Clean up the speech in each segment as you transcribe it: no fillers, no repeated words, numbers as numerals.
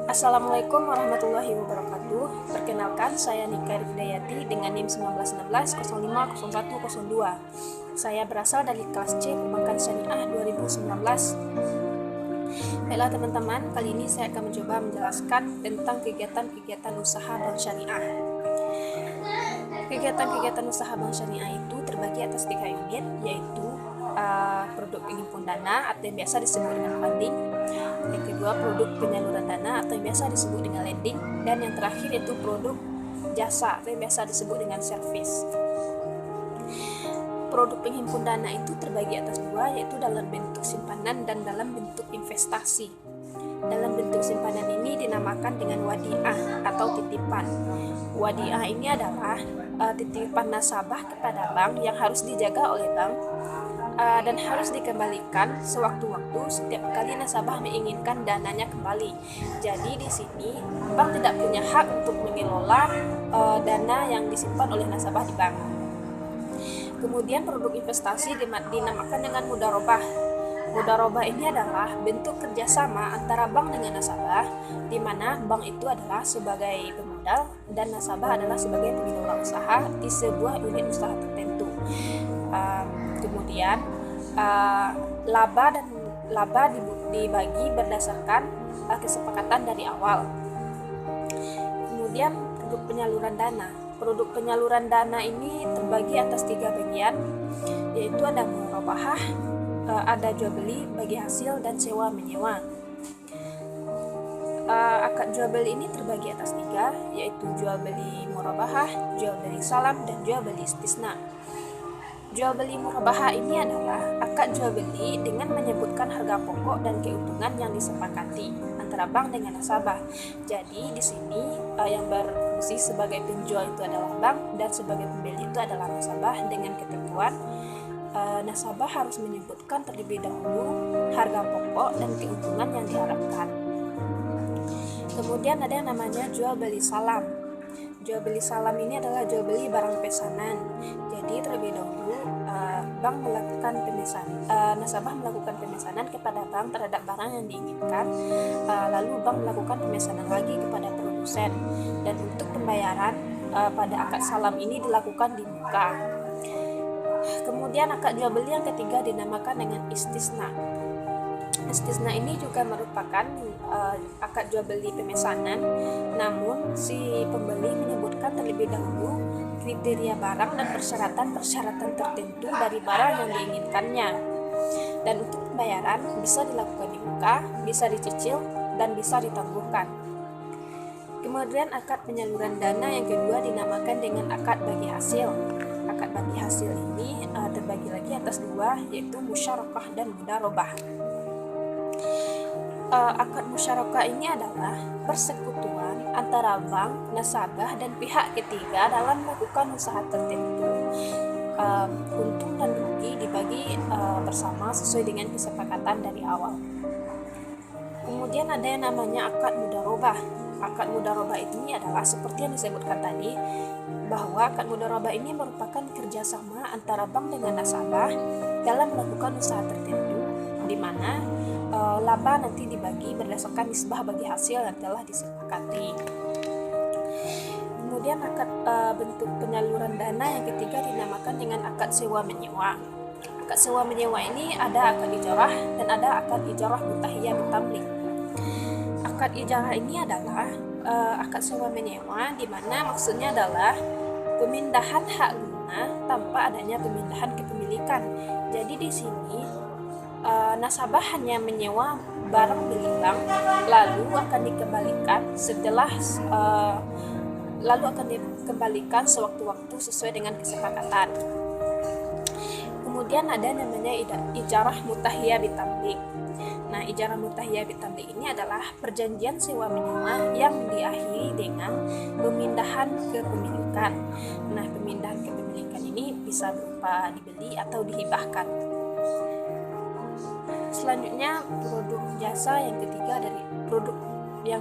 Assalamualaikum warahmatullahi wabarakatuh. Perkenalkan, saya Nika Rifdayati dengan NIM 1916 05 01 02. Saya berasal dari kelas C Perbankan Syariah 2019. Baiklah teman-teman, kali ini saya akan mencoba menjelaskan tentang kegiatan-kegiatan usaha bank syariah. Kegiatan-kegiatan usaha bank syariah itu terbagi atas 3 unit, yaitu produk penghimpun dana atau yang biasa disebut dengan funding, yang kedua produk penyaluran dana atau yang biasa disebut dengan lending, dan yang terakhir yaitu produk jasa atau yang biasa disebut dengan service. Produk penghimpun dana itu terbagi atas 2, yaitu dalam bentuk simpanan dan dalam bentuk investasi. Dalam bentuk simpanan ini dinamakan dengan wadiah atau titipan. Wadiah ini adalah titipan nasabah kepada bank yang harus dijaga oleh bank dan harus dikembalikan sewaktu-waktu setiap kali nasabah menginginkan dananya kembali. Jadi di sini bank tidak punya hak untuk mengelola dana yang disimpan oleh nasabah di bank. Kemudian produk investasi dinamakan dengan mudharabah. Mudharabah ini adalah bentuk kerjasama antara bank dengan nasabah, di mana bank itu adalah sebagai pemodal dan nasabah adalah sebagai pengelola usaha di sebuah unit usaha tertentu. Kemudian laba dibagi berdasarkan kesepakatan dari awal. Kemudian produk penyaluran dana. Produk penyaluran dana ini terbagi atas 3 bagian, yaitu ada murabahah, ada jual beli bagi hasil, dan sewa menyewa. Akad jual beli ini terbagi atas 3, yaitu jual beli murabahah, jual beli salam, dan jual beli istisna. Jual beli murabahah ini adalah akad jual beli dengan menyebutkan harga pokok dan keuntungan yang disepakati antara bank dengan nasabah. Jadi di sini yang berfungsi sebagai penjual itu adalah bank dan sebagai pembeli itu adalah nasabah, dengan ketentuan nasabah harus menyebutkan terlebih dahulu harga pokok dan keuntungan yang diharapkan. Kemudian ada yang namanya jual beli salam. Jual beli salam ini adalah jual beli barang pesanan. Jadi terlebih dahulu bank melakukan pemesanan, nasabah melakukan pemesanan kepada bank terhadap barang yang diinginkan, lalu bank melakukan pemesanan lagi kepada produsen, dan untuk pembayaran pada akad salam ini dilakukan di muka. Kemudian akad jual beli yang ketiga dinamakan dengan istisna. Istisna ini juga merupakan akad jual beli pemesanan, namun si pembeli menyebutkan terlebih dahulu kriteria barang dan persyaratan tertentu dari barang yang diinginkannya. Dan untuk pembayaran bisa dilakukan di muka, bisa dicicil, dan bisa ditangguhkan. Kemudian akad penyaluran dana yang kedua dinamakan dengan akad bagi hasil. Akad bagi hasil ini terbagi lagi atas 2, yaitu musyarakah dan mudharabah. Akad musyarakah ini adalah persekutuan antara bank, nasabah, dan pihak ketiga dalam melakukan usaha tertentu. Untung dan rugi dibagi bersama sesuai dengan kesepakatan dari awal. Kemudian ada yang namanya akad mudharabah. Akad mudharabah ini adalah seperti yang disebutkan tadi, bahwa akad mudharabah ini merupakan kerjasama antara bank dengan nasabah dalam melakukan usaha tertentu, di mana laba nanti dibagi berdasarkan nisbah bagi hasil yang telah disepakati. Kemudian akad bentuk penyaluran dana yang ketiga dinamakan dengan akad sewa menyewa. Akad sewa menyewa ini ada akad ijarah dan ada akad ijarah mutahiyah bitamlik. Akad ijarah ini adalah akad sewa menyewa, di mana maksudnya adalah pemindahan hak guna tanpa adanya pemindahan kepemilikan. Jadi di sini nasabah hanya menyewa barang milik bank, lalu akan dikembalikan sewaktu-waktu sesuai dengan kesepakatan. Kemudian ada namanya ijarah mutahiyah bitamlik. Nah, ijarah mutahiyah bitamlik ini adalah perjanjian sewa menyewa yang diakhiri dengan pemindahan kepemilikan. Nah, pemindahan kepemilikan ini bisa berupa dibeli atau dihibahkan. Selanjutnya produk jasa yang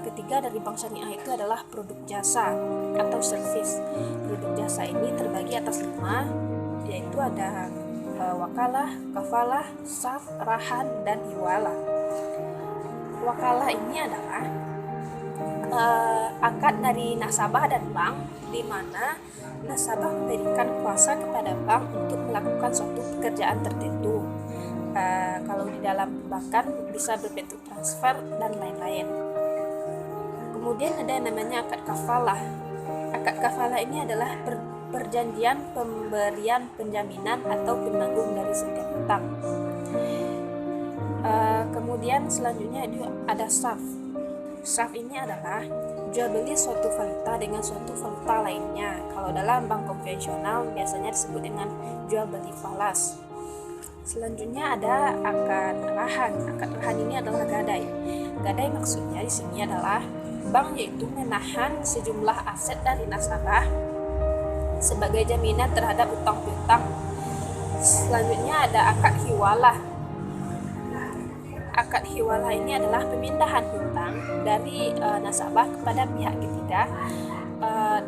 ketiga dari bank syariah itu adalah produk jasa atau service. Produk jasa ini terbagi atas 5, yaitu ada wakalah, kafalah, saf, rahan, dan hiwalah. Wakalah ini adalah akad dari nasabah dan bank, di mana nasabah memberikan kuasa kepada bank untuk melakukan suatu pekerjaan tertentu. Kalau di dalam perbankan bisa berbentuk transfer dan lain-lain. Kemudian ada yang namanya akad kafalah. Akad kafalah ini adalah perjanjian pemberian penjaminan atau penanggung dari setiap hutang. Kemudian selanjutnya ada saf. Saf ini adalah jual beli suatu valuta dengan suatu valuta lainnya. Kalau dalam bank konvensional biasanya disebut dengan jual beli falas. Selanjutnya ada akad rahan. Akad rahan ini adalah gadai. Gadai maksudnya di sini adalah bank yaitu menahan sejumlah aset dari nasabah sebagai jaminan terhadap utang piutang. Selanjutnya ada akad hiwalah. Akad hiwalah ini adalah pemindahan hutang dari nasabah kepada pihak ketiga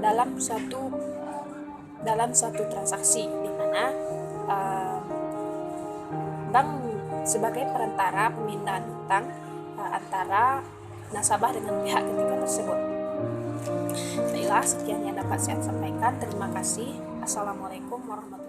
dalam suatu transaksi, di mana bank sebagai perantara pemindahan hutang antara nasabah dengan pihak ketiga tersebut. Baiklah, sekian yang dapat saya sampaikan. Terima kasih. Assalamualaikum warahmatullahi wabarakatuh.